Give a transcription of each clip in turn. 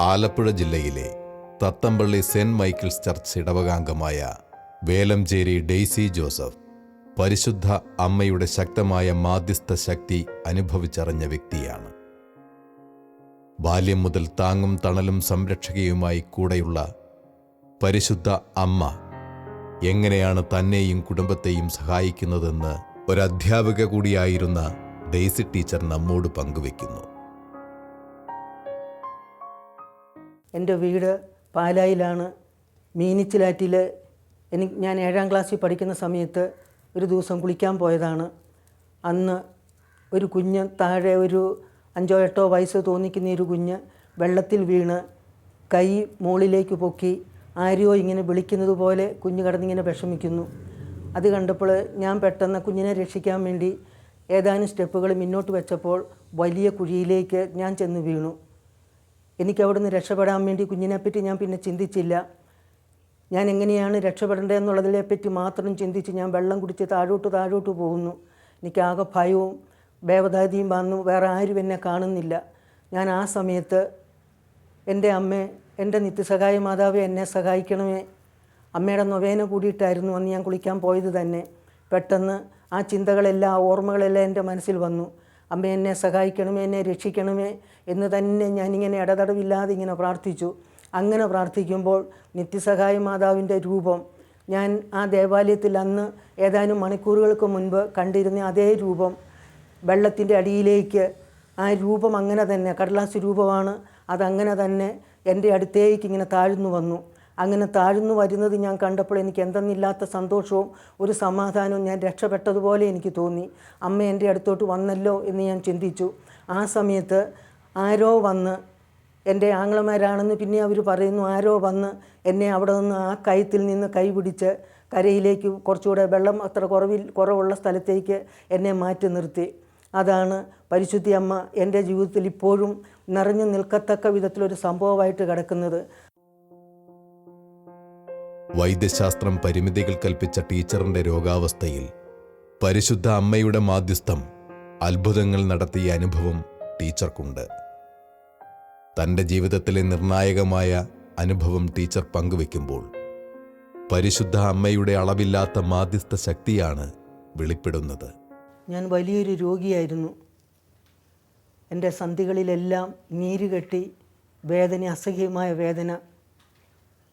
ആലപ്പുഴ ജില്ലയിലെ Thathampally saint Michael's church ഇടവകാംഗമായ Velamcheri Daisy Joseph പരിശുദ്ധ അമ്മയുടെ ശക്തമായ മാധ്യസ്ഥ ശക്തി അനുഭവിച്ചറിഞ്ഞ വ്യക്തിയാണ്. ബാല്യം മുതൽ താങ്ങും തണലും സംരക്ഷകയുമായി കൂടെയുള്ള പരിശുദ്ധ അമ്മ എങ്ങനെയാണ് തന്നെയും കുടുംബത്തെയും സഹായിക്കുന്നതെന്ന് ഒരധ്യാപിക കൂടിയായിരുന്ന ഡെയ്സി ടീച്ചർ നമ്മോട് പങ്കുവെക്കുന്നു. എൻ്റെ വീട് പാലായിലാണ്. മീനിച്ചിലാറ്റിൽ ഞാൻ 7ാം ക്ലാസ്സിൽ പഠിക്കുന്ന സമയത്ത് ഒരു ദിവസം കുളിക്കാൻ പോയതാണ്. അന്ന് ഒരു കുഞ്ഞ് താഴെ ഒരു 5-8 വയസ്സ് തോന്നിക്കുന്ന ഒരു കുഞ്ഞ് വെള്ളത്തിൽ വീണ് കൈ മുകളിലേക്ക് പൊക്കി ആരെയോ ഇങ്ങനെ വിളിക്കുന്നത് പോലെ കുഞ്ഞ് കിടന്നിങ്ങനെ വിഷമിക്കുന്നു. അത് കണ്ടപ്പോൾ ഞാൻ പെട്ടെന്ന് കുഞ്ഞിനെ രക്ഷിക്കാൻ വേണ്ടി ഏതാനും സ്റ്റെപ്പുകൾ മുന്നോട്ട് വെച്ചപ്പോൾ വലിയ കുഴിയിലേക്ക് ഞാൻ ചെന്ന് വീണു. എനിക്ക് അവിടെ നിന്ന് രക്ഷപ്പെടാൻ വേണ്ടി കുഞ്ഞിനെപ്പറ്റി ഞാൻ പിന്നെ ചിന്തിച്ചില്ല. ഞാൻ എങ്ങനെയാണ് രക്ഷപ്പെടേണ്ടതെന്നുള്ളതിനെപ്പറ്റി മാത്രം ചിന്തിച്ച് ഞാൻ വെള്ളം കുടിച്ച് താഴോട്ട് പോകുന്നു. എനിക്കാകെ ഭയവും വേവധാതിയും വന്നു. വേറെ ആരും എന്നെ കാണുന്നില്ല. ഞാൻ ആ സമയത്ത് എൻ്റെ അമ്മേ, എൻ്റെ നിത്യസഹായ മാതാവേ, എന്നെ സഹായിക്കണമേ, അമ്മയുടെ നൊവേന കൂടിയിട്ടായിരുന്നു അന്ന് ഞാൻ കുളിക്കാൻ പോയത് തന്നെ. പെട്ടെന്ന് ആ ചിന്തകളെല്ലാം, ആ ഓർമ്മകളെല്ലാം എൻ്റെ മനസ്സിൽ വന്നു. അമ്മ എന്നെ സഹായിക്കണമേ, എന്നെ രക്ഷിക്കണമേ എന്ന് തന്നെ ഞാനിങ്ങനെ ഇടതടവില്ലാതെ ഇങ്ങനെ പ്രാർത്ഥിച്ചു. അങ്ങനെ പ്രാർത്ഥിക്കുമ്പോൾ നിത്യസഹായ മാതാവിൻ്റെ രൂപം ഞാൻ ആ ദേവാലയത്തിൽ അന്ന് ഏതാനും മണിക്കൂറുകൾക്ക് മുൻപ് കണ്ടിരുന്ന അതേ രൂപം വെള്ളത്തിൻ്റെ അടിയിലേക്ക്, ആ രൂപം അങ്ങനെ തന്നെ, കടലാസ് രൂപമാണ്, അതങ്ങനെ തന്നെ എൻ്റെ അടുത്തേക്ക് ഇങ്ങനെ താഴ്ന്നു വന്നു. അങ്ങനെ താഴ്ന്നു വരുന്നത് ഞാൻ കണ്ടപ്പോൾ എനിക്ക് എന്തെന്നില്ലാത്ത സന്തോഷവും ഒരു സമാധാനവും, ഞാൻ രക്ഷപ്പെട്ടതുപോലെ എനിക്ക് തോന്നി. അമ്മ എൻ്റെ അടുത്തോട്ട് വന്നല്ലോ എന്ന് ഞാൻ ചിന്തിച്ചു. ആ സമയത്ത് ആരോ വന്ന്, എൻ്റെ ആങ്ങളമാരാണെന്ന് പിന്നെ അവർ പറയുന്നു, ആരോ വന്ന് എന്നെ അവിടെ നിന്ന് ആ കയത്തിൽ നിന്ന് കൈ പിടിച്ച് കരയിലേക്ക് കുറച്ചുകൂടെ വെള്ളം അത്ര കുറവുള്ള സ്ഥലത്തേക്ക് എന്നെ മാറ്റി നിർത്തി. അതാണ് പരിശുദ്ധി അമ്മ എൻ്റെ ജീവിതത്തിൽ ഇപ്പോഴും നിറഞ്ഞു നിൽക്കത്തക്ക വിധത്തിലൊരു സംഭവമായിട്ട് കിടക്കുന്നത്. വൈദ്യശാസ്ത്രം പരിമിതികൾ കൽപ്പിച്ച ടീച്ചറിന്റെ രോഗാവസ്ഥയിൽ പരിശുദ്ധ അമ്മയുടെ മാധ്യസ്ഥം അത്ഭുതങ്ങൾ നടത്തിയ അനുഭവം ടീച്ചർക്കുണ്ട്. തൻ്റെ ജീവിതത്തിലെ നിർണായകമായ അനുഭവം ടീച്ചർ പങ്കുവെക്കുമ്പോൾ പരിശുദ്ധ അമ്മയുടെ അളവില്ലാത്ത മാധ്യസ്ഥ ശക്തിയാണ് വെളിപ്പെടുന്നത്. ഞാൻ വലിയൊരു രോഗിയായിരുന്നു. എൻ്റെ സന്ധികളിലെല്ലാം നീര് കെട്ടി വേദന, അസഹ്യമായ വേദന.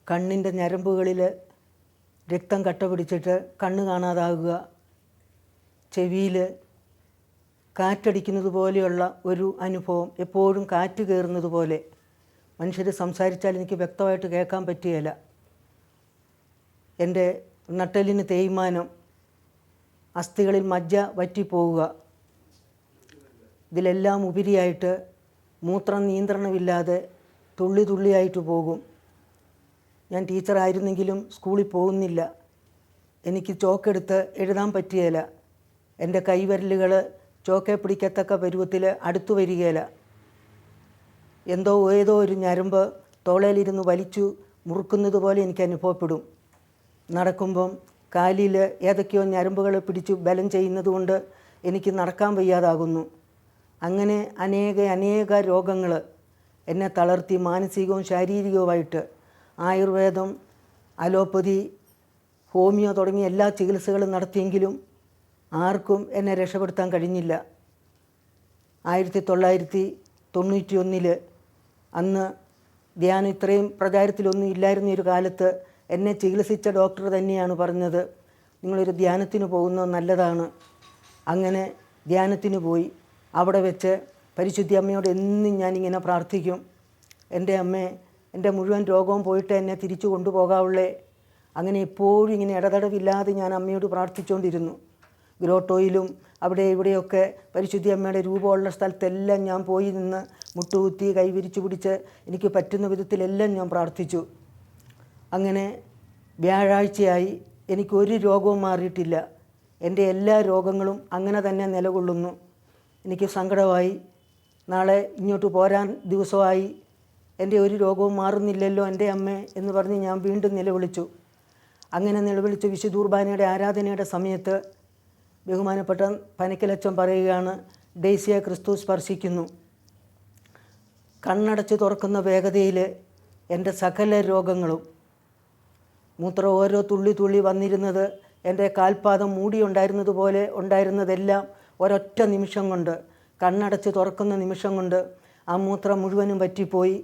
കണ്ണിൻ്റെ ഞരമ്പുകളിൽ രക്തം കട്ട പിടിച്ചിട്ട് കണ്ണ് കാണാതാകുക. ചെവിയിൽ കാറ്റടിക്കുന്നത് പോലെയുള്ള ഒരു അനുഭവം, എപ്പോഴും കാറ്റ് കയറുന്നത് പോലെ. മനുഷ്യർ സംസാരിച്ചാൽ എനിക്ക് വ്യക്തമായിട്ട് കേൾക്കാൻ പറ്റുകയില്ല. എൻ്റെ നട്ടെല്ലിന് തേയ്മാനം, അസ്ഥികളിൽ മജ്ജ വറ്റിപ്പോവുക. ഇതിലെല്ലാം ഉപരിയായിട്ട് മൂത്രം നിയന്ത്രണമില്ലാതെ തുള്ളിയായിട്ട് പോകും. ഞാൻ ടീച്ചറായിരുന്നെങ്കിലും സ്കൂളിൽ പോകുന്നില്ല. എനിക്ക് ചോക്കെടുത്ത് എഴുതാൻ പറ്റുകയില്ല. എൻ്റെ കൈവിരലുകൾ ചോക്കെ പിടിക്കത്തക്ക പരുവത്തിൽ അടുത്തു വരികയില്ല. ഏതോ ഒരു ഞരമ്പ് തോളയിലിരുന്ന് വലിച്ചു മുറുക്കുന്നത് പോലെ എനിക്ക് അനുഭവപ്പെടും. നടക്കുമ്പം കാലിൽ ഏതൊക്കെയോ ഞരമ്പുകൾ പിടിച്ച് ബലം ചെയ്യുന്നത് കൊണ്ട് എനിക്ക് നടക്കാൻ വയ്യാതാകുന്നു. അങ്ങനെ അനേക രോഗങ്ങൾ എന്നെ തളർത്തി, മാനസികവും ശാരീരികവുമായിട്ട്. ആയുർവേദം, അലോപ്പതി, ഹോമിയോ തുടങ്ങിയ എല്ലാ ചികിത്സകളും നടത്തിയെങ്കിലും ആർക്കും എന്നെ രക്ഷപ്പെടുത്താൻ കഴിഞ്ഞില്ല. 1991 അന്ന് ധ്യാനം ഇത്രയും പ്രചാരത്തിലൊന്നും ഇല്ലായിരുന്ന ഒരു കാലത്ത് എന്നെ ചികിത്സിച്ച ഡോക്ടർ തന്നെയാണ് പറഞ്ഞത്, നിങ്ങളൊരു ധ്യാനത്തിന് പോകുന്നത് നല്ലതാണ്. അങ്ങനെ ധ്യാനത്തിന് പോയി. അവിടെ വെച്ച് പരിശുദ്ധി അമ്മയോട് എന്നും ഞാനിങ്ങനെ പ്രാർത്ഥിക്കും, എൻ്റെ അമ്മേ, എൻ്റെ മുഴുവൻ രോഗവും പോയിട്ട് എന്നെ തിരിച്ചു കൊണ്ടുപോകാവുള്ളേ. അങ്ങനെ എപ്പോഴും ഇങ്ങനെ ഇടതടവില്ലാതെ ഞാൻ അമ്മയോട് പ്രാർത്ഥിച്ചുകൊണ്ടിരുന്നു. ഗ്രോട്ടോയിലും അവിടെ ഇവിടെയൊക്കെ പരിശുദ്ധി അമ്മയുടെ രൂപമുള്ള സ്ഥലത്തെല്ലാം ഞാൻ പോയി നിന്ന് മുട്ടുകുത്തി കൈവിരിച്ചു പിടിച്ച് എനിക്ക് പറ്റുന്ന വിധത്തിലെല്ലാം ഞാൻ പ്രാർത്ഥിച്ചു. അങ്ങനെ വ്യാഴാഴ്ചയായി, എനിക്കൊരു രോഗവും മാറിയിട്ടില്ല. എൻ്റെ എല്ലാ രോഗങ്ങളും അങ്ങനെ തന്നെ നിലകൊള്ളുന്നു. എനിക്ക് സങ്കടമായി. നാളെ ഇങ്ങോട്ട് പോരാൻ ദിവസമായി, എൻ്റെ ഒരു രോഗവും മാറുന്നില്ലല്ലോ എൻ്റെ അമ്മേ എന്ന് പറഞ്ഞ് ഞാൻ വീണ്ടും നിലവിളിച്ചു. അങ്ങനെ നിലവിളിച്ച് വിശുദ്ധ കുർബാനയുടെ ആരാധനയുടെ സമയത്ത് ബഹുമാനപ്പെട്ട പനക്കലച്ചൻ പറയുകയാണ്, ഡെയ്സിയെ ക്രിസ്തു സ്പർശിക്കുന്നു. കണ്ണടച്ച് തുറക്കുന്ന വേഗതയിൽ എൻ്റെ സകല രോഗങ്ങളും മൂത്രം ഓരോ തുള്ളി തുള്ളി വന്നിരുന്നത് എൻ്റെ കാൽപാദം മൂടിയുണ്ടായിരുന്നത് പോലെ ഉണ്ടായിരുന്നതെല്ലാം ഒരൊറ്റ നിമിഷം കൊണ്ട്, കണ്ണടച്ച് തുറക്കുന്ന നിമിഷം കൊണ്ട് ആ മൂത്രം മുഴുവനും വറ്റിപ്പോയി.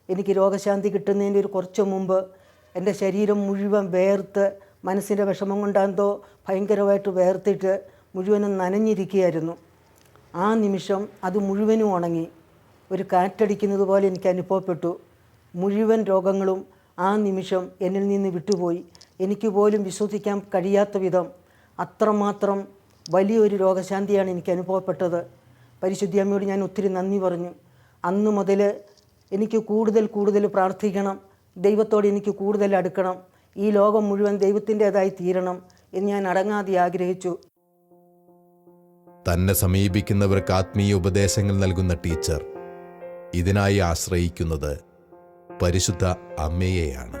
എനിക്ക് രോഗശാന്തി കിട്ടുന്നതിൻ്റെ ഒരു കുറച്ച് മുമ്പ് എൻ്റെ ശരീരം മുഴുവൻ വേർത്ത്, മനസ്സിൻ്റെ വിഷമം കൊണ്ടാന്തോ ഭയങ്കരമായിട്ട് വേർത്തിട്ട് മുഴുവനും നനഞ്ഞിരിക്കുകയായിരുന്നു. ആ നിമിഷം അത് മുഴുവനും ഉണങ്ങി. ഒരു കാറ്റടിക്കുന്നത് പോലെ എനിക്ക് അനുഭവപ്പെട്ടു. മുഴുവൻ രോഗങ്ങളും ആ നിമിഷം എന്നിൽ നിന്ന് വിട്ടുപോയി. എനിക്ക് പോലും വിശ്വസിക്കാൻ കഴിയാത്ത വിധം അത്രമാത്രം വലിയൊരു രോഗശാന്തിയാണ് എനിക്ക് അനുഭവപ്പെട്ടത്. പരിശുദ്ധി അമ്മയോട് ഞാൻ ഒത്തിരി നന്ദി പറഞ്ഞു. അന്ന് മുതൽ എനിക്ക് കൂടുതൽ പ്രാർത്ഥിക്കണം, ദൈവത്തോട് എനിക്ക് കൂടുതൽ അടുക്കണം, ഈ ലോകം മുഴുവൻ ദൈവത്തിൻ്റേതായി തീരണം എന്ന് ഞാൻ അടങ്ങാതെ ആഗ്രഹിച്ചു. തന്നെ സമീപിക്കുന്നവർക്ക് ആത്മീയ ഉപദേശങ്ങൾ നൽകുന്ന ടീച്ചർ ഇതിനായി ആശ്രയിക്കുന്നത് പരിശുദ്ധ അമ്മയെയാണ്.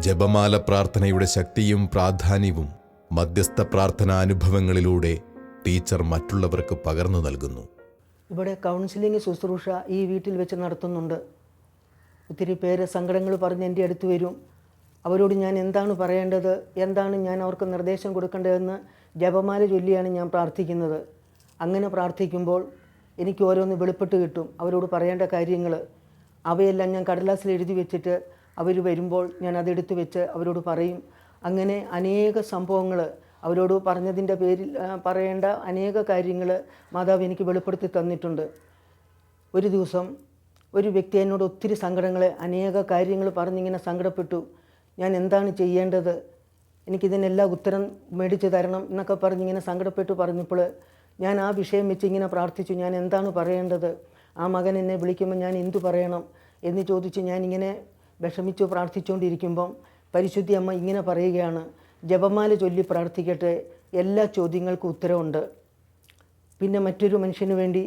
ജപമാല പ്രാർത്ഥനയുടെ ശക്തിയും പ്രാധാന്യവും മധ്യസ്ഥ പ്രാർത്ഥനാ അനുഭവങ്ങളിലൂടെ ടീച്ചർ മറ്റുള്ളവർക്ക് പകർന്നു നൽകുന്നു. ഇവിടെ കൗൺസിലിംഗ് ശുശ്രൂഷ ഈ വീട്ടിൽ വെച്ച് നടത്തുന്നുണ്ട്. ഒത്തിരി പേര് സങ്കടങ്ങൾ പറഞ്ഞ് എൻ്റെ അടുത്ത് വരും. അവരോട് ഞാൻ എന്താണ് പറയേണ്ടത്, എന്താണ് ഞാൻ അവർക്ക് നിർദ്ദേശം കൊടുക്കേണ്ടതെന്ന് ജപമാല ചൊല്ലിയാണ് ഞാൻ പ്രാർത്ഥിക്കുന്നത്. അങ്ങനെ പ്രാർത്ഥിക്കുമ്പോൾ എനിക്ക് ഓരോന്ന് വെളിപ്പെട്ട് കിട്ടും, അവരോട് പറയേണ്ട കാര്യങ്ങൾ. അവയെല്ലാം ഞാൻ കടലാസിൽ എഴുതി വെച്ചിട്ട് അവർ വരുമ്പോൾ ഞാൻ അതെടുത്ത് വെച്ച് അവരോട് പറയും. അങ്ങനെ അനേക സംഭവങ്ങൾ അവരോട് പറഞ്ഞതിൻ്റെ പേരിൽ പറയേണ്ട അനേക കാര്യങ്ങൾ മാതാവ് എനിക്ക് വെളിപ്പെടുത്തി തന്നിട്ടുണ്ട്. ഒരു ദിവസം ഒരു വ്യക്തി എന്നോട് ഒത്തിരി സങ്കടങ്ങൾ, അനേക കാര്യങ്ങൾ പറഞ്ഞിങ്ങനെ സങ്കടപ്പെട്ടു. ഞാൻ എന്താണ് ചെയ്യേണ്ടത്, എനിക്കിതിനെല്ലാം ഉത്തരം മേടിച്ച് തരണം എന്നൊക്കെ പറഞ്ഞിങ്ങനെ സങ്കടപ്പെട്ടു പറഞ്ഞപ്പോൾ ഞാൻ ആ വിഷയം വെച്ച് ഇങ്ങനെ പ്രാർത്ഥിച്ചു. ഞാൻ എന്താണ് പറയേണ്ടത്, ആ മകൻ എന്നെ വിളിക്കുമ്പോൾ ഞാൻ എന്തു പറയണം എന്ന് ചോദിച്ച് ഞാനിങ്ങനെ വിഷമിച്ചു പ്രാർത്ഥിച്ചുകൊണ്ടിരിക്കുമ്പം പരിശുദ്ധി അമ്മ ഇങ്ങനെ പറയുകയാണ്, ജപമാല ചൊല്ലി പ്രാർത്ഥിക്കട്ടെ, എല്ലാ ചോദ്യങ്ങൾക്കും ഉത്തരവുണ്ട്. പിന്നെ മറ്റൊരു മനുഷ്യന് വേണ്ടി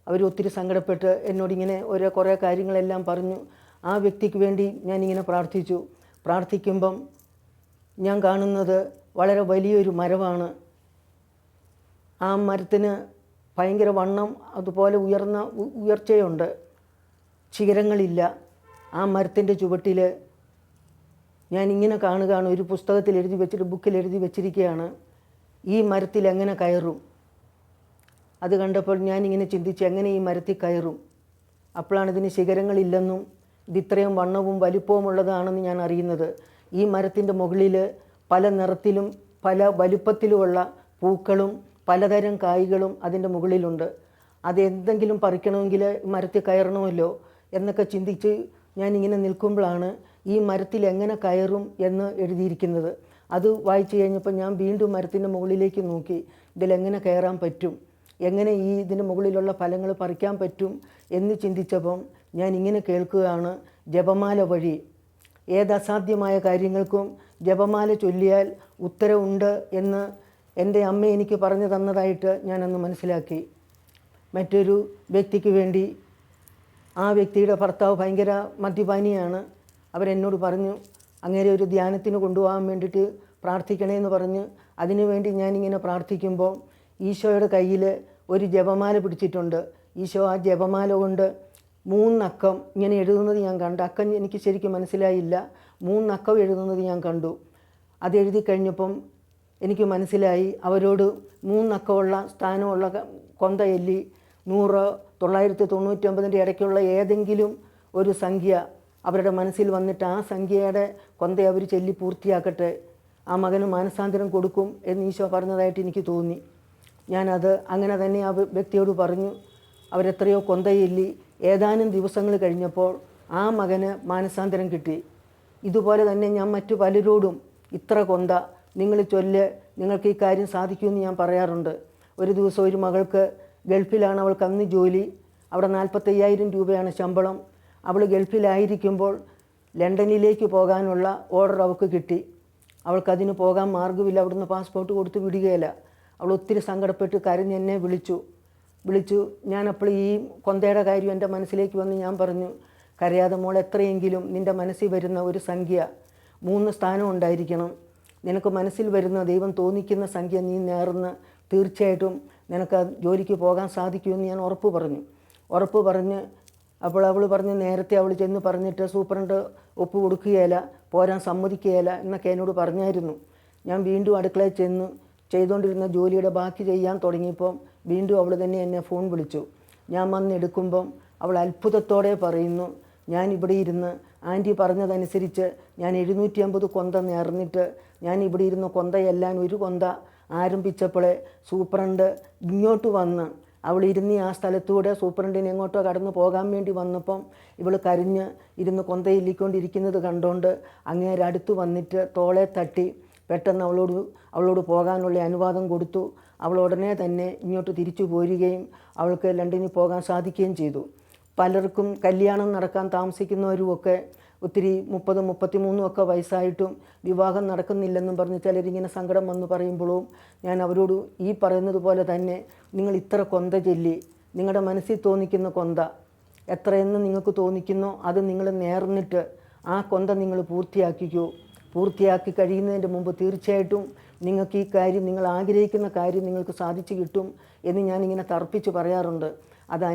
അവർ ഒത്തിരി സങ്കടപ്പെട്ട് എന്നോടിങ്ങനെ കുറേ കാര്യങ്ങളെല്ലാം പറഞ്ഞു. ആ വ്യക്തിക്ക് വേണ്ടി ഞാനിങ്ങനെ പ്രാർത്ഥിച്ചു. പ്രാർത്ഥിക്കുമ്പം ഞാൻ കാണുന്നത് വളരെ വലിയൊരു മരമാണ്. ആ മരത്തിന് ഭയങ്കര വണ്ണം, അതുപോലെ ഉയർച്ചയുണ്ട്, ശിഖരങ്ങളില്ല. ആ മരത്തിൻ്റെ ചുവട്ടിൽ ഞാനിങ്ങനെ കാണുകയാണ്, ഒരു പുസ്തകത്തിൽ എഴുതി വെച്ചിട്ട് ബുക്കിൽ എഴുതി വെച്ചിരിക്കുകയാണ്, ഈ മരത്തിൽ എങ്ങനെ കയറും. അത് കണ്ടപ്പോൾ ഞാനിങ്ങനെ ചിന്തിച്ച് എങ്ങനെ ഈ മരത്തിൽ കയറും. അപ്പോഴാണ് ഇതിന് ശിഖരങ്ങളില്ലെന്നും ഇത് ഇത്രയും വണ്ണവും വലിപ്പവും ഉള്ളതാണെന്ന് ഞാൻ അറിയുന്നത്. ഈ മരത്തിൻ്റെ മുകളിൽ പല നിറത്തിലും പല വലുപ്പത്തിലുമുള്ള പൂക്കളും പലതരം കായ്കളും അതിൻ്റെ മുകളിലുണ്ട്. അതെന്തെങ്കിലും പറിക്കണമെങ്കിൽ മരത്തിൽ കയറണമല്ലോ എന്നൊക്കെ ചിന്തിച്ച് ഞാനിങ്ങനെ നിൽക്കുമ്പോഴാണ് ഈ മരത്തിൽ എങ്ങനെ കയറും എന്ന് എഴുതിയിരിക്കുന്നത്. അത് വായിച്ചു കഴിഞ്ഞപ്പോൾ ഞാൻ വീണ്ടും മരത്തിൻ്റെ മുകളിലേക്ക് നോക്കി, ഇതിലെങ്ങനെ കയറാൻ പറ്റും, എങ്ങനെ ഇതിൻ്റെ മുകളിലുള്ള ഫലങ്ങൾ പറിക്കാൻ പറ്റും എന്ന് ചിന്തിച്ചപ്പം ഞാൻ ഇങ്ങനെ കേൾക്കുകയാണ്, ജപമാല വഴി ഏത് അസാധ്യമായ കാര്യങ്ങൾക്കും ജപമാല ചൊല്ലിയാൽ ഉത്തരവുണ്ട് എന്ന് എൻ്റെ അമ്മ എനിക്ക് പറഞ്ഞു തന്നതായിട്ട് ഞാനന്ന് മനസ്സിലാക്കി. മറ്റൊരു വ്യക്തിക്ക് വേണ്ടി, ആ വ്യക്തിയുടെ ഭർത്താവ് ഭയങ്കര മദ്യപാനിയാണ്. അവരെന്നോട് പറഞ്ഞു അങ്ങനെ ഒരു ധ്യാനത്തിന് കൊണ്ടുപോകാൻ വേണ്ടിയിട്ട് പ്രാർത്ഥിക്കണേന്ന് പറഞ്ഞ് അതിനുവേണ്ടി ഞാനിങ്ങനെ പ്രാർത്ഥിക്കുമ്പോൾ ഈശോയുടെ കയ്യിൽ ഒരു ജപമാല പിടിച്ചിട്ടുണ്ട്. ഈശോ ആ ജപമാല കൊണ്ട് 3 അക്കം ഇങ്ങനെ എഴുതുന്നത് ഞാൻ കണ്ടു. അക്കം എനിക്ക് ശരിക്കും മനസ്സിലായില്ല, 3 അക്കം എഴുതുന്നത് ഞാൻ കണ്ടു. അതെഴുതി കഴിഞ്ഞപ്പം എനിക്ക് മനസ്സിലായി അവരോട് 3 അക്കമുള്ള സ്ഥാനമുള്ള കൊന്ത എല്ലി 100, 999 ഇടയ്ക്കുള്ള ഏതെങ്കിലും ഒരു സംഖ്യ അവരുടെ മനസ്സിൽ വന്നിട്ട് ആ സംഖ്യയുടെ കൊന്ത അവർ ചൊല്ലി പൂർത്തിയാക്കട്ടെ, ആ മകന് മാനസാന്തരം കൊടുക്കും എന്ന് ഈശോ പറഞ്ഞതായിട്ട് എനിക്ക് തോന്നി. ഞാനത് അങ്ങനെ തന്നെ ആ വ്യക്തിയോട് പറഞ്ഞു. അവരെത്രയോ കൊന്തയെല്ലി ഏതാനും ദിവസങ്ങൾ കഴിഞ്ഞപ്പോൾ ആ മകന് മാനസാന്തരം കിട്ടി. ഇതുപോലെ തന്നെ ഞാൻ മറ്റു പലരോടും ഇത്ര കൊന്ത നിങ്ങൾ ചൊല്ല്, നിങ്ങൾക്ക് ഈ കാര്യം സാധിക്കുമെന്ന് ഞാൻ പറയാറുണ്ട്. ഒരു ദിവസം ഒരു മകൾക്ക് ഗൾഫിലാണ്, അവൾക്ക് അന്ന് ജോലി, അവിടെ 45,000 രൂപയാണ് ശമ്പളം. അവൾ ഗൾഫിലായിരിക്കുമ്പോൾ ലണ്ടനിലേക്ക് പോകാനുള്ള ഓർഡർ അവൾക്ക് കിട്ടി. അവൾക്കതിന് പോകാൻ മാർഗ്ഗമില്ല, അവിടുന്ന് പാസ്പോർട്ട് കൊടുത്ത് വിടുകയില്ല. അവൾ ഒത്തിരി സങ്കടപ്പെട്ട് കരഞ്ഞ് എന്നെ വിളിച്ചു. ഞാനപ്പോൾ ഈ കൊന്തയുടെ കാര്യം എൻ്റെ മനസ്സിലേക്ക് വന്ന് ഞാൻ പറഞ്ഞു, കരയാതെ മോൾ, എത്രയെങ്കിലും നിൻ്റെ മനസ്സിൽ വരുന്ന ഒരു സംഖ്യ 3 സ്ഥാനം ഉണ്ടായിരിക്കണം. നിനക്ക് മനസ്സിൽ വരുന്ന ദൈവം തോന്നിക്കുന്ന സംഖ്യ നീ നേർന്ന് തീർച്ചയായിട്ടും നിനക്ക് ജോലിക്ക് പോകാൻ സാധിക്കുമെന്ന് ഞാൻ ഉറപ്പ് പറഞ്ഞ് അപ്പോൾ അവൾ പറഞ്ഞ് നേരത്തെ അവൾ ചെന്ന് പറഞ്ഞിട്ട് സൂപ്രണ്ട് ഒപ്പ് കൊടുക്കുകയില്ല, പോരാൻ സമ്മതിക്കുകയില്ല എന്നൊക്കെ എന്നോട് പറഞ്ഞായിരുന്നു. ഞാൻ വീണ്ടും അടുക്കളയിൽ ചെന്ന് ചെയ്തുകൊണ്ടിരുന്ന ജോലിയുടെ ബാക്കി ചെയ്യാൻ തുടങ്ങിയപ്പം വീണ്ടും അവൾ തന്നെ എന്നെ ഫോൺ വിളിച്ചു. ഞാൻ വന്നെടുക്കുമ്പം അവൾ അത്ഭുതത്തോടെ പറയുന്നു, ഞാൻ ഇവിടെ ഇരുന്ന് ആൻറ്റി പറഞ്ഞതനുസരിച്ച് ഞാൻ 750 കൊന്ത നേർന്നിട്ട് ഞാൻ ഇവിടെ ഇരുന്ന് കൊന്തയെല്ലാം ഒരു കൊന്ത ആരംഭിച്ചപ്പോഴേ സൂപ്രണ്ട് ഇങ്ങോട്ട് വന്ന് അവൾ ഇരുന്ന് ആ സ്ഥലത്തൂടെ സൂപ്രണ്ടിന് എങ്ങോട്ടോ കടന്നു പോകാൻ വേണ്ടി വന്നപ്പം ഇവൾ കരഞ്ഞ് ഇരുന്ന് കൊന്തയില്ലിക്കൊണ്ടിരിക്കുന്നത് കണ്ടുകൊണ്ട് അങ്ങേരെ അടുത്ത് വന്നിട്ട് തോളെ തട്ടി പെട്ടെന്ന് അവളോട് പോകാനുള്ള അനുവാദം കൊടുത്തു. അവൾ ഉടനെ തന്നെ ഇങ്ങോട്ട് തിരിച്ചു പോരുകയും അവൾക്ക് ലണ്ടനിൽ പോകാൻ സാധിക്കുകയും ചെയ്തു. പലർക്കും കല്യാണം നടക്കാൻ താമസിക്കുന്നവരുമൊക്കെ ഒത്തിരി 30, 33 ഒക്കെ വയസ്സായിട്ടും വിവാഹം നടക്കുന്നില്ലെന്നും പറഞ്ഞ് ചിലരിങ്ങനെ സങ്കടം വന്ന് പറയുമ്പോഴും ഞാൻ അവരോട് ഈ പറയുന്നത് പോലെ തന്നെ നിങ്ങൾ ഇത്ര കൊന്ത ചൊല്ലി നിങ്ങളുടെ മനസ്സിൽ തോന്നിക്കുന്ന കൊന്ത എത്രയെന്ന് നിങ്ങൾക്ക് തോന്നിക്കുന്നോ അത് നിങ്ങൾ നേർന്നിട്ട് ആ കൊന്ത നിങ്ങൾ പൂർത്തിയാക്കി കഴിയുന്നതിൻ്റെ മുമ്പ് തീർച്ചയായിട്ടും നിങ്ങൾക്ക് ഈ കാര്യം നിങ്ങൾ ആഗ്രഹിക്കുന്ന കാര്യം നിങ്ങൾക്ക് സാധിച്ചു കിട്ടും എന്ന് ഞാനിങ്ങനെ തർപ്പിച്ച് പറയാറുണ്ട്. അത്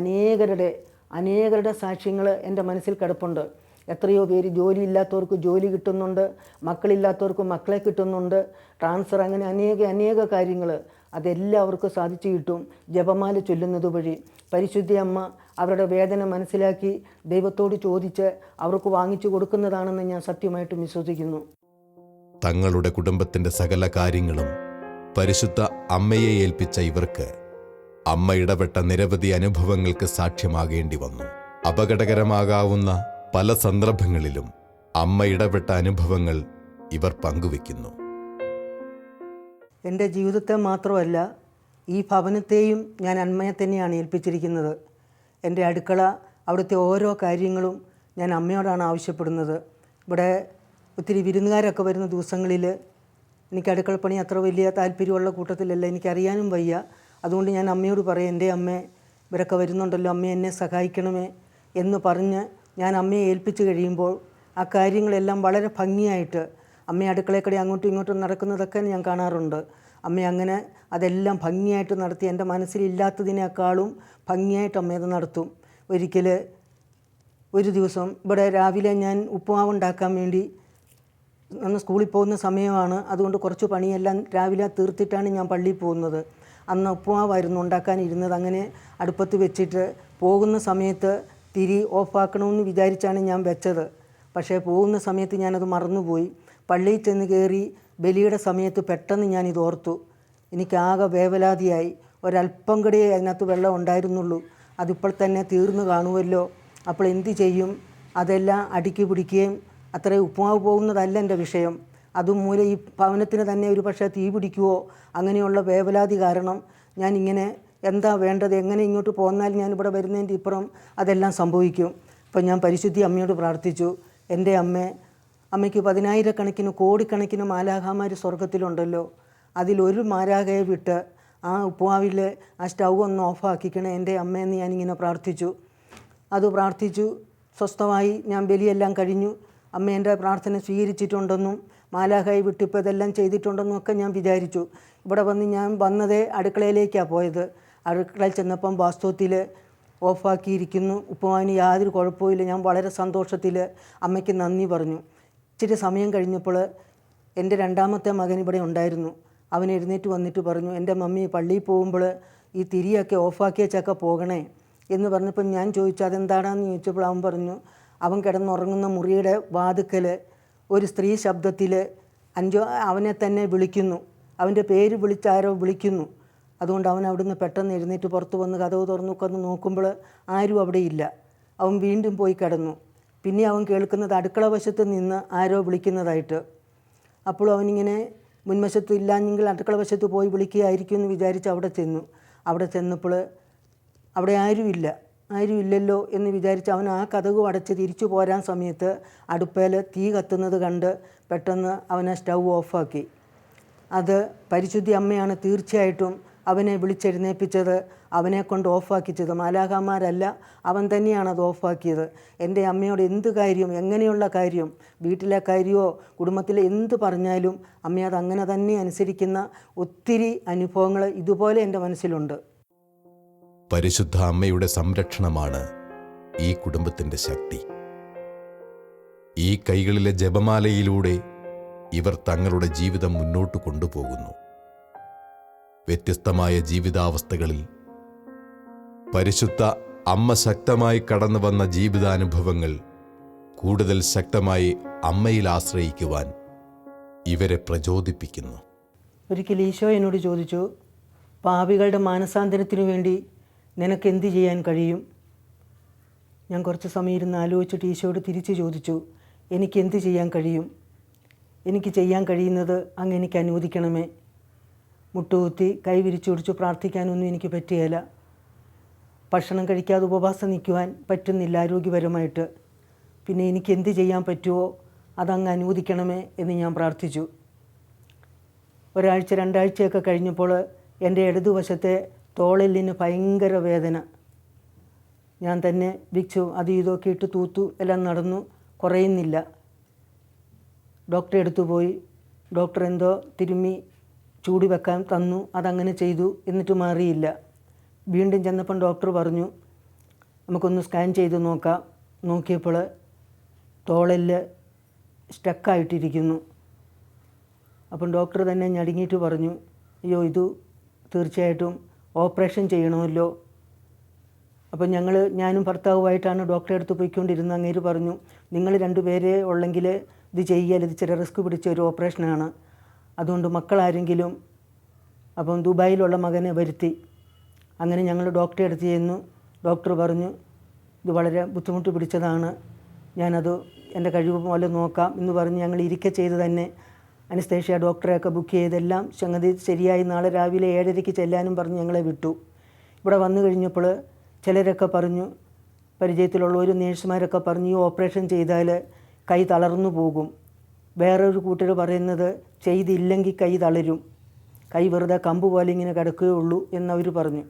അനേകരുടെ സാക്ഷ്യങ്ങൾ എൻ്റെ മനസ്സിൽ കിടപ്പുണ്ട്. എത്രയോ പേര് ജോലിയില്ലാത്തവർക്ക് ജോലി കിട്ടുന്നുണ്ട്, മക്കളില്ലാത്തവർക്ക് മക്കളെ കിട്ടുന്നുണ്ട്, ട്രാൻസ്ഫർ, അങ്ങനെ അനേക കാര്യങ്ങൾ അതെല്ലാവർക്കും സാധിച്ചു കിട്ടും ജപമാല ചൊല്ലുന്നത് വഴി. പരിശുദ്ധ അമ്മ അവരുടെ വേദന മനസ്സിലാക്കി ദൈവത്തോട് ചോദിച്ച് അവർക്ക് വാങ്ങിച്ചു കൊടുക്കുന്നതാണെന്ന് ഞാൻ സത്യമായിട്ടും വിശ്വസിക്കുന്നു. തങ്ങളുടെ കുടുംബത്തിൻ്റെ സകല കാര്യങ്ങളും പരിശുദ്ധ അമ്മയെ ഏൽപ്പിച്ച ഇവർക്ക് അമ്മ ഇടപെട്ട നിരവധി അനുഭവങ്ങൾക്ക് സാക്ഷ്യമാകേണ്ടി വന്നു. അപകടകരമാകാവുന്ന പല സന്ദർഭങ്ങളിലും അമ്മ ഇടപെട്ട അനുഭവങ്ങൾ ഇവർ പങ്കുവെക്കുന്നു. എൻ്റെ ജീവിതത്തെ മാത്രമല്ല ഈ ഭവനത്തെയും ഞാൻ അമ്മയെ തന്നെയാണ് ഏൽപ്പിച്ചിരിക്കുന്നത്. എൻ്റെ അടുക്കള, അവിടുത്തെ ഓരോ കാര്യങ്ങളും ഞാൻ അമ്മയോടാണ് ആവശ്യപ്പെടുന്നത്. ഇവിടെ ഒത്തിരി വിരുന്നുകാരൊക്കെ വരുന്ന ദിവസങ്ങളിൽ എനിക്ക് അടുക്കളപ്പണി അത്ര വലിയ താല്പര്യമുള്ള കൂട്ടത്തിലല്ല, എനിക്കറിയാനും വയ്യ. അതുകൊണ്ട് ഞാൻ അമ്മയോട് പറയും, എൻ്റെ അമ്മേ ഇവരൊക്കെ വരുന്നുണ്ടല്ലോ, അമ്മ എന്നെ സഹായിക്കണമേ എന്ന് പറഞ്ഞ് ഞാൻ അമ്മയെ ഏൽപ്പിച്ച് കഴിയുമ്പോൾ ആ കാര്യങ്ങളെല്ലാം വളരെ ഭംഗിയായിട്ട് അമ്മ അടുക്കളയിൽ അങ്ങോട്ടും ഇങ്ങോട്ടും നടക്കുന്നതൊക്കെ ഞാൻ കാണാറുണ്ട്. അമ്മ അങ്ങനെ അതെല്ലാം ഭംഗിയായിട്ട് നടത്തി എൻ്റെ മനസ്സിലില്ലാത്തതിനേക്കാളും ഭംഗിയായിട്ട് അമ്മ അത് നടത്തും. ഒരു ദിവസം ഇവിടെ രാവിലെ ഞാൻ ഉപ്പുമാവ് ഉണ്ടാക്കാൻ വേണ്ടി അന്ന് സ്കൂളിൽ പോകുന്ന സമയമാണ്. അതുകൊണ്ട് കുറച്ച് പണിയെല്ലാം രാവിലെ തീർത്തിട്ടാണ് ഞാൻ പള്ളിയിൽ പോകുന്നത്. അന്ന് ഉപ്പുമാവായിരുന്നു ഉണ്ടാക്കാനിരുന്നത്. അങ്ങനെ അടുപ്പത്ത് വെച്ചിട്ട് പോകുന്ന സമയത്ത് തിരി ഓഫാക്കണമെന്ന് വിചാരിച്ചാണ് ഞാൻ വെച്ചത്. പക്ഷേ പോകുന്ന സമയത്ത് ഞാനത് മറന്നുപോയി. പള്ളിയിൽ ചെന്ന് കയറി ബലിയുടെ സമയത്ത് പെട്ടെന്ന് ഞാനിത് ഓർത്തു. എനിക്കാകെ വേവലാതിയായി. ഒരല്പം കൂടിയേ അതിനകത്ത് വെള്ളം ഉണ്ടായിരുന്നുള്ളൂ. അതിപ്പോൾ തന്നെ തീർന്നു കാണുമല്ലോ, അപ്പോൾ എന്ത് ചെയ്യും? അതെല്ലാം അടുക്കി പിടിക്കുകയും അത്രയും ഉപ്പുമാവ് പോകുന്നതല്ല എൻ്റെ വിഷയം. അതുമൂലം ഈ ഭവനത്തിന് തന്നെ ഒരു പക്ഷേ തീ പിടിക്കുവോ അങ്ങനെയുള്ള വേവലാതി കാരണം ഞാനിങ്ങനെ എന്താ വേണ്ടത്, എങ്ങനെ ഇങ്ങോട്ട് പോന്നാൽ ഞാനിവിടെ വരുന്നതിൻ്റെ ഇപ്പുറം അതെല്ലാം സംഭവിക്കും. അപ്പം ഞാൻ പരിശുദ്ധി അമ്മയോട് പ്രാർത്ഥിച്ചു, എൻ്റെ അമ്മയ്ക്ക് 10,000 കോടിക്കണക്കിന് മാലാഖമാർ സ്വർഗത്തിലുണ്ടല്ലോ, അതിലൊരു മാലാഖയെ വിട്ട് ആ ഉപ്പുമാവിൽ ആ സ്റ്റൗ ഒന്ന് ഓഫാക്കിക്കണേ എൻ്റെ അമ്മയെന്ന് ഞാനിങ്ങനെ പ്രാർത്ഥിച്ചു. അത് പ്രാർത്ഥിച്ചു സ്വസ്ഥമായി ഞാൻ ബലിയെല്ലാം കഴിഞ്ഞു. അമ്മ എൻ്റെ പ്രാർത്ഥന സ്വീകരിച്ചിട്ടുണ്ടെന്നും മാലാഖയെ വിട്ടിപ്പോൾ ഇതെല്ലാം ചെയ്തിട്ടുണ്ടെന്നും ഒക്കെ ഞാൻ വിചാരിച്ചു. ഇവിടെ ഞാൻ വന്നതേ അടുക്കളയിലേക്കാണ് പോയത്. അടുക്കളയിൽ ചെന്നപ്പം വാസ്തവത്തിൽ ഓഫാക്കിയിരിക്കുന്നു. ഉപ്പുമാവിന് യാതൊരു കുഴപ്പമില്ല. ഞാൻ വളരെ സന്തോഷത്തിൽ അമ്മയ്ക്ക് നന്ദി പറഞ്ഞു. ഇച്ചിരി സമയം കഴിഞ്ഞപ്പോൾ എൻ്റെ രണ്ടാമത്തെ മകൻ ഇവിടെ ഉണ്ടായിരുന്നു. അവൻ എഴുന്നേറ്റ് വന്നിട്ട് പറഞ്ഞു, എൻ്റെ മമ്മി പള്ളിയിൽ പോകുമ്പോൾ ഈ തിരിയൊക്കെ ഓഫാക്കിയേച്ചൊക്കെ പോകണേ എന്ന് പറഞ്ഞപ്പോൾ ഞാൻ ചോദിച്ചു അതെന്താണെന്ന് ചോദിച്ചപ്പോൾ അവൻ പറഞ്ഞു, അവൻ കിടന്നുറങ്ങുന്ന മുറിയുടെ വാതുക്കൽ ഒരു സ്ത്രീ ശബ്ദത്തിൽ അവനെ തന്നെ വിളിക്കുന്നു, അവൻ്റെ പേര് വിളിച്ചാരോ വിളിക്കുന്നു. അതുകൊണ്ട് അവൻ അവിടുന്ന് പെട്ടെന്ന് എഴുന്നേറ്റ് പുറത്ത് വന്ന് കതവ് തുറന്നു നോക്കുമ്പോൾ ആരും അവിടെ ഇല്ല. അവൻ വീണ്ടും പോയി കിടന്നു. പിന്നെ അവൻ കേൾക്കുന്നത് അടുക്കള വശത്ത് നിന്ന് ആരോ വിളിക്കുന്നതായിട്ട്. അപ്പോൾ അവനിങ്ങനെ മുൻവശത്ത് ഇല്ലാഞ്ഞെങ്കിൽ അടുക്കള വശത്ത് പോയി വിളിക്കുകയായിരിക്കും എന്ന് വിചാരിച്ച് അവിടെ ചെന്നപ്പോൾ അവിടെ ആരുമില്ലല്ലോ എന്ന് വിചാരിച്ച് അവൻ ആ കതക് അടച്ച് തിരിച്ചു പോരാൻ സമയത്ത് അടുപ്പയിൽ തീ കത്തുന്നത് കണ്ട് പെട്ടെന്ന് അവൻ ആ സ്റ്റൗ ഓഫാക്കി. അത് പരിശുദ്ധി അമ്മയാണ് തീർച്ചയായിട്ടും അവനെ വിളിച്ചെഴുന്നേൽപ്പിച്ചത്, അവനെ കൊണ്ട് ഓഫാക്കിച്ചത്. മാലാഖമാരല്ല, അവൻ തന്നെയാണ് അത് ഓഫാക്കിയത്. എൻ്റെ അമ്മയോട് എന്ത് കാര്യം, എങ്ങനെയുള്ള കാര്യം, വീട്ടിലെ കാര്യമോ കുടുംബത്തിലെ എന്ത് പറഞ്ഞാലും അമ്മ അത് അങ്ങനെ തന്നെ അനുസരിക്കുന്ന ഒത്തിരി അനുഭവങ്ങൾ ഇതുപോലെ എൻ്റെ മനസ്സിലുണ്ട്. പരിശുദ്ധ അമ്മയുടെ സംരക്ഷണമാണ് ഈ കുടുംബത്തിൻ്റെ ശക്തി. ഈ കൈകളിലെ ജപമാലയിലൂടെ ഇവർ തങ്ങളുടെ ജീവിതം മുന്നോട്ട് കൊണ്ടുപോകുന്നു. വ്യത്യസ്തമായ ജീവിതാവസ്ഥകളിൽ പരിശുദ്ധ അമ്മ ശക്തമായി കടന്നു വന്ന ജീവിതാനുഭവങ്ങൾ കൂടുതൽ ശക്തമായി അമ്മയിൽ ആശ്രയിക്കുവാൻ ഇവരെ പ്രചോദിപ്പിക്കുന്നു. ഒരിക്കൽ ഈശോ എന്നോട് ചോദിച്ചു, പാപികളുടെ മാനസാന്തരത്തിനു വേണ്ടി നിനക്ക് എന്ത് ചെയ്യാൻ കഴിയും? ഞാൻ കുറച്ച് സമയം ഇരുന്ന് ആലോചിച്ചിട്ട് ഈശോയോട് തിരിച്ചു ചോദിച്ചു, എനിക്ക് എന്ത് ചെയ്യാൻ കഴിയും? എനിക്ക് ചെയ്യാൻ കഴിയുന്നത് അങ്ങ് എനിക്ക് അനുവദിക്കണമേ. മുട്ടുകുത്തി കൈ വിരിച്ചുപിടിച്ച് പ്രാർത്ഥിക്കാനൊന്നും എനിക്ക് പറ്റുകയില്ല. ഭക്ഷണം കഴിക്കാതെ ഉപവാസം നിൽക്കുവാൻ പറ്റുന്നില്ല ആരോഗ്യപരമായിട്ട്. പിന്നെ എനിക്ക് എന്ത് ചെയ്യാൻ പറ്റുമോ അതങ്ങ് അനുവദിക്കണമേ എന്ന് ഞാൻ പ്രാർത്ഥിച്ചു. ഒരാഴ്ച 2 ആഴ്ചയൊക്കെ കഴിഞ്ഞപ്പോൾ എൻ്റെ ഇടതുവശത്തെ തോളെല്ലിന് ഭയങ്കര വേദന. ഞാൻ തന്നെ വിക്സു അത് ഇതൊക്കെ ഇട്ട് തൂത്തു എല്ലാം നടന്നു, കുറയുന്നില്ല. ഡോക്ടറെ അടുത്ത് പോയി. ഡോക്ടർ എന്തോ തിരുമ്മി ചൂടി വെക്കാൻ തന്നു, അതങ്ങനെ ചെയ്തു, എന്നിട്ട് മാറിയില്ല. വീണ്ടും ചെന്നപ്പം ഡോക്ടർ പറഞ്ഞു നമുക്കൊന്ന് സ്കാൻ ചെയ്ത് നോക്കാം. നോക്കിയപ്പോൾ തോളെല്ല് സ്റ്റക്കായിട്ടിരിക്കുന്നു. അപ്പം ഡോക്ടർ തന്നെ ഞടുങ്ങിയിട്ട് പറഞ്ഞു, അയ്യോ ഇത് തീർച്ചയായിട്ടും ഓപ്പറേഷൻ ചെയ്യണമല്ലോ. അപ്പം ഞാനും ഭർത്താവുമായിട്ടാണ് ഡോക്ടറെ അടുത്ത് പോയിക്കൊണ്ടിരുന്നത്. അങ്ങേര് പറഞ്ഞു, നിങ്ങൾ 2 പേരെ ഉള്ളെങ്കിൽ ഇത് ചെയ്യാൻ, ഇത് ഇച്ചിരി റിസ്ക് പിടിച്ച ഒരു ഓപ്പറേഷനാണ്, അതുകൊണ്ട് മക്കളാരെങ്കിലും. അപ്പം ദുബായിലുള്ള മകനെ വരുത്തി. അങ്ങനെ ഞങ്ങൾ ഡോക്ടറെ അടുത്ത് ചെന്നു. ഡോക്ടർ പറഞ്ഞു ഇത് വളരെ ബുദ്ധിമുട്ട് പിടിച്ചതാണ്, ഞാനത് എൻ്റെ കഴിവ് പോലെ നോക്കാം എന്ന് പറഞ്ഞ് ഞങ്ങൾ ഇരിക്കെ ചെയ്ത് തന്നെ അനസ്തേഷ്യ ഡോക്ടറെയൊക്കെ ബുക്ക് ചെയ്തെല്ലാം സംഗതി ശരിയായി നാളെ രാവിലെ 7:30 ചെല്ലാനും പറഞ്ഞ് ഞങ്ങളെ വിട്ടു. ഇവിടെ വന്നു കഴിഞ്ഞപ്പോൾ ചിലരൊക്കെ പറഞ്ഞു, പരിചയത്തിലുള്ള ഒരു നേഴ്സുമാരൊക്കെ പറഞ്ഞു ഈ ഓപ്പറേഷൻ ചെയ്താൽ കൈ തളർന്നു പോകും. വേറൊരു കൂട്ടർ പറയുന്നത് ചെയ്തില്ലെങ്കിൽ കൈ തളരും, കൈ വെറുതെ കമ്പ് പോലെ ഇങ്ങനെ കിടക്കുകയുള്ളൂ എന്നവർ പറഞ്ഞു.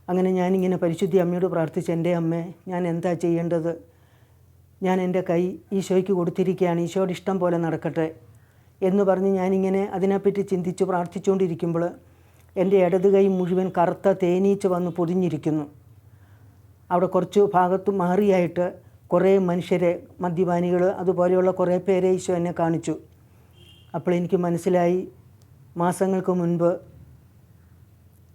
അങ്ങനെ ഞാനിങ്ങനെ പരിശുദ്ധി അമ്മയോട് പ്രാർത്ഥിച്ച്, എൻ്റെ അമ്മേ ഞാൻ എന്താ ചെയ്യേണ്ടത്? ഞാൻ എൻ്റെ കൈ ഈശോയ്ക്ക് കൊടുത്തിരിക്കുകയാണ്, ഈശോയുടെ ഇഷ്ടം പോലെ നടക്കട്ടെ എന്ന് പറഞ്ഞ് ഞാനിങ്ങനെ അതിനെപ്പറ്റി ചിന്തിച്ച് പ്രാർത്ഥിച്ചുകൊണ്ടിരിക്കുമ്പോൾ എൻ്റെ ഇടത് കൈ മുഴുവൻ കറുത്ത തേനീച്ച വന്ന് പൊതിഞ്ഞിരിക്കുന്നു. അവിടെ കുറച്ച് ഭാഗത്ത് മാറിയായിട്ട് കുറേ മനുഷ്യരെ, മദ്യപാനികൾ അതുപോലെയുള്ള കുറേ പേരെ ഈശോ എന്നെ കാണിച്ചു. അപ്പോൾ എനിക്ക് മനസ്സിലായി, മാസങ്ങൾക്ക് മുൻപ്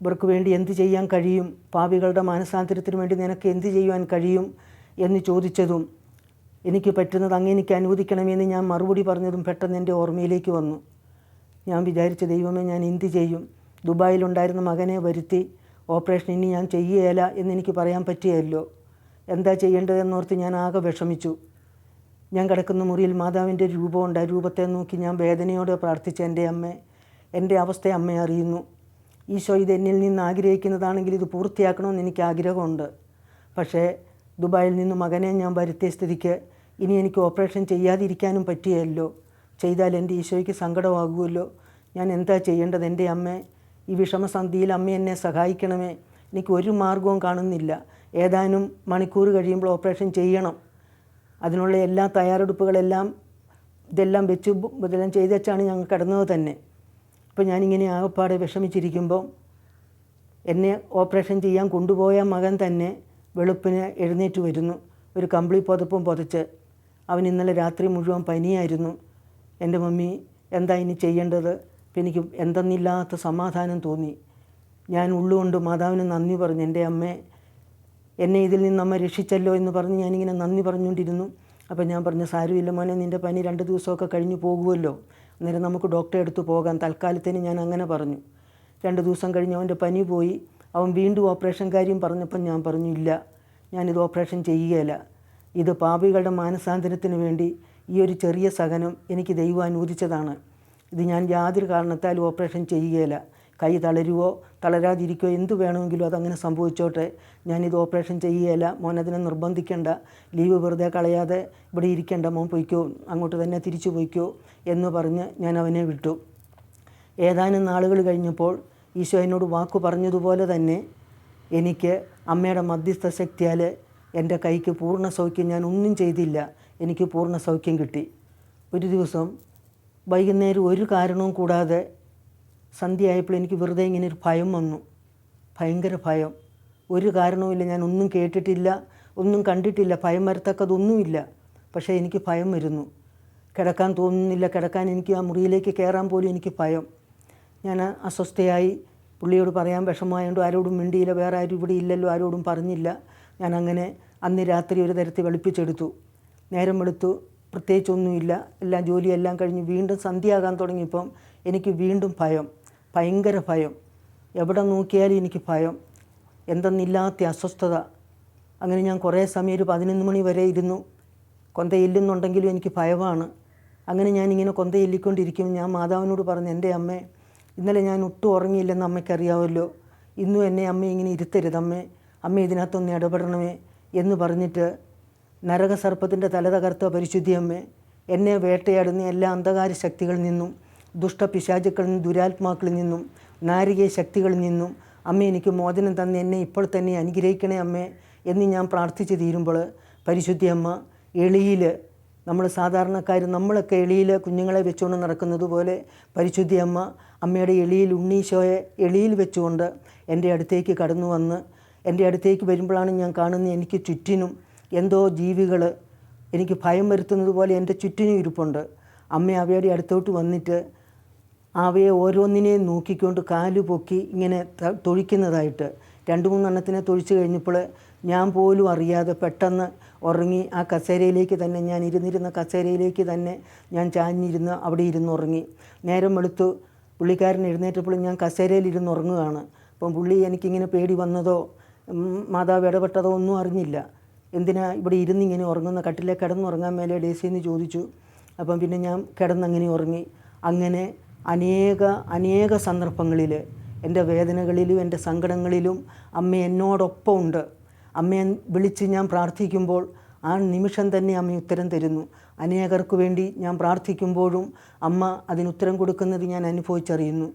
ഇവർക്ക് വേണ്ടി എന്ത് ചെയ്യാൻ കഴിയും, പാപികളുടെ മാനസാന്തരത്തിന് വേണ്ടി നിനക്ക് എന്ത് ചെയ്യുവാൻ കഴിയും എന്ന് ചോദിച്ചതും എനിക്ക് പറ്റുന്നത് അങ്ങ് എനിക്ക് അനുവദിക്കണമെന്ന് ഞാൻ മറുപടി പറഞ്ഞതും പെട്ടെന്ന് എൻ്റെ ഓർമ്മയിലേക്ക് വന്നു. ഞാൻ വിചാരിച്ച, ദൈവമേ ഞാൻ എന്ത് ചെയ്യും? ദുബായിലുണ്ടായിരുന്ന മകനെ വരുത്തി ഓപ്പറേഷൻ ഇനി ഞാൻ ചെയ്യുകയില്ല എന്നെനിക്ക് പറയാൻ പറ്റുകയല്ലോ. എന്താ ചെയ്യേണ്ടതെന്നോർത്ത് ഞാൻ ആകെ വിഷമിച്ചു. ഞാൻ കിടക്കുന്ന മുറിയിൽ മാതാവിൻ്റെ രൂപമുണ്ട്. ആ രൂപത്തെ നോക്കി ഞാൻ വേദനയോടെ പ്രാർത്ഥിച്ച, എൻ്റെ അമ്മേ എൻ്റെ അവസ്ഥ അമ്മ അറിയുന്നു. ഈശോ ഇത് എന്നിൽ നിന്ന് ആഗ്രഹിക്കുന്നതാണെങ്കിൽ ഇത് പൂർത്തിയാക്കണമെന്ന് എനിക്ക് ആഗ്രഹമുണ്ട്. പക്ഷേ ദുബായിൽ നിന്ന് മകനെ ഞാൻ വരുത്തിയ സ്ഥിതിക്ക് ഇനി എനിക്ക് ഓപ്പറേഷൻ ചെയ്യാതിരിക്കാനും പറ്റുകയല്ലോ. ചെയ്താൽ എൻ്റെ ഈശോയ്ക്ക് സങ്കടമാകുമല്ലോ. ഞാൻ എന്താ ചെയ്യേണ്ടത്? എൻ്റെ അമ്മേ ഈ വിഷമസന്ധിയിൽ അമ്മ എന്നെ സഹായിക്കണമേ. എനിക്ക് ഒരു മാർഗവും കാണുന്നില്ല. ഏതാനും മണിക്കൂർ കഴിയുമ്പോൾ ഓപ്പറേഷൻ ചെയ്യണം. അതിനുള്ള എല്ലാ തയ്യാറെടുപ്പുകളെല്ലാം ഇതെല്ലാം ചെയ്ത് വെച്ചാണ് ഞങ്ങൾ കിടന്നത് തന്നെ. അപ്പോൾ ഞാനിങ്ങനെ ആകപ്പാടെ വിഷമിച്ചിരിക്കുമ്പോൾ എന്നെ ഓപ്പറേഷൻ ചെയ്യാൻ കൊണ്ടുപോയ മകൻ തന്നെ വെളുപ്പിന് എഴുന്നേറ്റ് വരുന്നു, ഒരു കമ്പിളി പുതപ്പും പുതച്ച്. അവൻ ഇന്നലെ രാത്രി മുഴുവൻ പനിയായിരുന്നു. എൻ്റെ മമ്മി എന്താ ഇനി ചെയ്യേണ്ടത്? അപ്പം എനിക്ക് എന്തെന്നില്ലാത്ത സമാധാനം തോന്നി. ഞാൻ ഉള്ളുകൊണ്ട് മാതാവിന് നന്ദി പറഞ്ഞു. എൻ്റെ അമ്മേ എന്നെ ഇതിൽ നിന്ന് അമ്മ രക്ഷിച്ചല്ലോ എന്ന് പറഞ്ഞ് ഞാനിങ്ങനെ നന്ദി പറഞ്ഞുകൊണ്ടിരുന്നു. അപ്പോൾ ഞാൻ പറഞ്ഞു, സാരമില്ല മോനെ, നിൻ്റെ പനി 2 ദിവസമൊക്കെ കഴിഞ്ഞ് പോകുമല്ലോ, അന്നേരം നമുക്ക് ഡോക്ടറെ അടുത്ത് പോകാം. തൽക്കാലത്തിന് ഞാൻ അങ്ങനെ പറഞ്ഞു. 2 ദിവസം കഴിഞ്ഞ് അവൻ്റെ പനി പോയി. അവൻ വീണ്ടും ഓപ്പറേഷൻ കാര്യം പറഞ്ഞപ്പോൾ ഞാൻ പറഞ്ഞു, ഇല്ല, ഞാനിത് ഓപ്പറേഷൻ ചെയ്യുകയില്ല. ഇത് പാപികളുടെ മാനസാന്തരത്തിന് വേണ്ടി ഈ ഒരു ചെറിയ സഹനം എനിക്ക് ദൈവം അനുവദിച്ചതാണ്. ഇത് ഞാൻ യാതൊരു കാരണത്താലും ഓപ്പറേഷൻ ചെയ്യുകയില്ല. കൈ തളരുവോ തളരാതിരിക്കുകയോ എന്ത് വേണമെങ്കിലും അതങ്ങനെ സംഭവിച്ചോട്ടെ, ഞാനിത് ഓപ്പറേഷൻ ചെയ്യുകയില്ല. മോൻ അതിനെ നിർബന്ധിക്കേണ്ട, ലീവ് വെറുതെ കളയാതെ ഇവിടെ ഇരിക്കേണ്ട, മോൻ പൊയ്ക്കോ, അങ്ങോട്ട് തന്നെ തിരിച്ചു പോയിക്കോ എന്ന് പറഞ്ഞ് ഞാൻ അവനെ വിട്ടു. ഏതാനും നാളുകൾ കഴിഞ്ഞപ്പോൾ ഈശോ എന്നോട് വാക്കു പറഞ്ഞതുപോലെ തന്നെ എനിക്ക് അമ്മയുടെ മധ്യസ്ഥ ശക്തിയാൽ എൻ്റെ കൈക്ക് പൂർണ്ണ സൗഖ്യം, ഞാൻ ഒന്നും ചെയ്തില്ല, എനിക്ക് പൂർണ്ണ സൗഖ്യം കിട്ടി. ഒരു ദിവസം വൈകുന്നേരം ഒരു കാരണവും കൂടാതെ സന്ധ്യയായപ്പോൾ എനിക്ക് വെറുതെ ഇങ്ങനെ ഒരു ഭയം വന്നു, ഭയങ്കര ഭയം. ഒരു കാരണവുമില്ല, ഞാൻ ഒന്നും കേട്ടിട്ടില്ല, ഒന്നും കണ്ടിട്ടില്ല, ഭയം വരത്തക്കതൊന്നുമില്ല. പക്ഷേ എനിക്ക് ഭയം വരുന്നു. കിടക്കാൻ തോന്നുന്നില്ല, കിടക്കാൻ എനിക്ക് ആ മുറിയിലേക്ക് കയറാൻ പോലും എനിക്ക് ഭയം. ഞാൻ അസ്വസ്ഥയായി. പുള്ളിയോട് പറയാൻ വിഷമമായതുകൊണ്ട് ആരോടും മിണ്ടിയില്ല. വേറെ ആരും ഇവിടെ ഇല്ലല്ലോ, ആരോടും പറഞ്ഞില്ല. ഞാൻ അങ്ങനെ അന്ന് രാത്രി ഒരു തരത്തിൽ വെളുപ്പിച്ചെടുത്തു. നേരം വെളുത്തു, പ്രത്യേകിച്ചൊന്നുമില്ല. എല്ലാം ജോലിയെല്ലാം കഴിഞ്ഞ് വീണ്ടും സന്ധ്യയാകാൻ തുടങ്ങിയപ്പം എനിക്ക് വീണ്ടും ഭയം, ഭയങ്കര ഭയം. എവിടെ നോക്കിയാലും എനിക്ക് ഭയം, എന്തെന്നില്ലാത്ത അസ്വസ്ഥത. അങ്ങനെ ഞാൻ കുറേ സമയം, ഒരു 11 മണി വരെ ഇരുന്നു. കൊന്തയില്ലെന്നുണ്ടെങ്കിലും എനിക്ക് ഭയമാണ്. അങ്ങനെ ഞാനിങ്ങനെ കൊന്തയില്ലിക്കൊണ്ടിരിക്കും. ഞാൻ മാതാവിനോട് പറഞ്ഞു, എൻ്റെ അമ്മേ, ഇന്നലെ ഞാൻ ഒട്ടും ഉറങ്ങിയില്ലെന്ന് അമ്മയ്ക്കറിയാമല്ലോ. ഇന്നും എന്നെ അമ്മ ഇങ്ങനെ ഇരുത്തരുത് അമ്മേ, അമ്മ ഇതിനകത്തൊന്ന് ഇടപെടണമേ എന്ന് പറഞ്ഞിട്ട്, നരകസർപ്പത്തിൻ്റെ തല തകർത്ത പരിശുദ്ധി അമ്മേ, എന്നെ വേട്ടയാടുന്ന എല്ലാ അന്ധകാര ശക്തികളിൽ നിന്നും, ദുഷ്ടപിശാചുക്കളിൽ നിന്നും, ദുരാത്മാക്കളിൽ നിന്നും, നാരികീയ ശക്തികളിൽ നിന്നും അമ്മ എനിക്ക് മോചനം തന്ന് എന്നെ ഇപ്പോൾ തന്നെ അനുഗ്രഹിക്കണേ അമ്മേ എന്ന് ഞാൻ പ്രാർത്ഥിച്ച് തീരുമ്പോൾ, പരിശുദ്ധി അമ്മ എളിയിൽ, നമ്മൾ സാധാരണക്കാർ നമ്മളൊക്കെ എളിയിൽ കുഞ്ഞുങ്ങളെ വെച്ചുകൊണ്ട് നടക്കുന്നത് പോലെ പരിശുദ്ധി അമ്മ അമ്മയുടെ എളിയിൽ ഉണ്ണീശോയെ എളിയിൽ വെച്ചുകൊണ്ട് എൻ്റെ അടുത്തേക്ക് കടന്നു വന്ന്, എൻ്റെ അടുത്തേക്ക് വരുമ്പോഴാണ് ഞാൻ കാണുന്നത് എനിക്ക് ചുറ്റിനും എന്തോ ജീവികൾ എനിക്ക് ഭയം വരുത്തുന്നത് പോലെ എൻ്റെ ചുറ്റിനും ഇരിപ്പുണ്ട്. അമ്മ അവയുടെ അടുത്തോട്ട് വന്നിട്ട് അവയെ ഓരോന്നിനെയും നോക്കിക്കൊണ്ട് കാല് പൊക്കി ഇങ്ങനെ തൊഴിക്കുന്നതായിട്ട് 2-3 എണ്ണത്തിനെ തൊഴിച്ച് കഴിഞ്ഞപ്പോൾ ഞാൻ പോലും അറിയാതെ പെട്ടെന്ന് ഉറങ്ങി. ആ കസേരയിലേക്ക് തന്നെ, ഞാൻ ഇരുന്നിരുന്ന കസേരയിലേക്ക് തന്നെ ഞാൻ ചാഞ്ഞിരുന്ന് അവിടെ ഇരുന്നുറങ്ങി. നേരം വെളുത്തു, പുള്ളിക്കാരൻ എഴുന്നേറ്റപ്പോൾ ഞാൻ കസേരയിലിരുന്ന് ഉറങ്ങുകയാണ്. അപ്പം പുള്ളി എനിക്കിങ്ങനെ പേടി വന്നതോ മാതാവ് ഇടപെട്ടതോ ഒന്നും അറിഞ്ഞില്ല. എന്തിനാ ഇവിടെ ഇരുന്നിങ്ങനെ ഉറങ്ങുന്ന, കട്ടിലെ കിടന്നുറങ്ങാൻ മേലെ ഡേസിന്ന് ചോദിച്ചു. അപ്പം പിന്നെ ഞാൻ കിടന്നങ്ങനെ ഉറങ്ങി. അങ്ങനെ അനേക സന്ദർഭങ്ങളിൽ എൻ്റെ വേദനകളിലും എൻ്റെ സങ്കടങ്ങളിലും അമ്മ എന്നോടൊപ്പം ഉണ്ട്. അമ്മയെ വിളിച്ച് ഞാൻ പ്രാർത്ഥിക്കുമ്പോൾ ആ നിമിഷം തന്നെ അമ്മ ഉത്തരം തരുന്നു. അനേകർക്ക് വേണ്ടി ഞാൻ പ്രാർത്ഥിക്കുമ്പോഴും അമ്മ അതിനുത്തരം കൊടുക്കുന്നത് ഞാൻ അനുഭവിച്ചറിയുന്നു.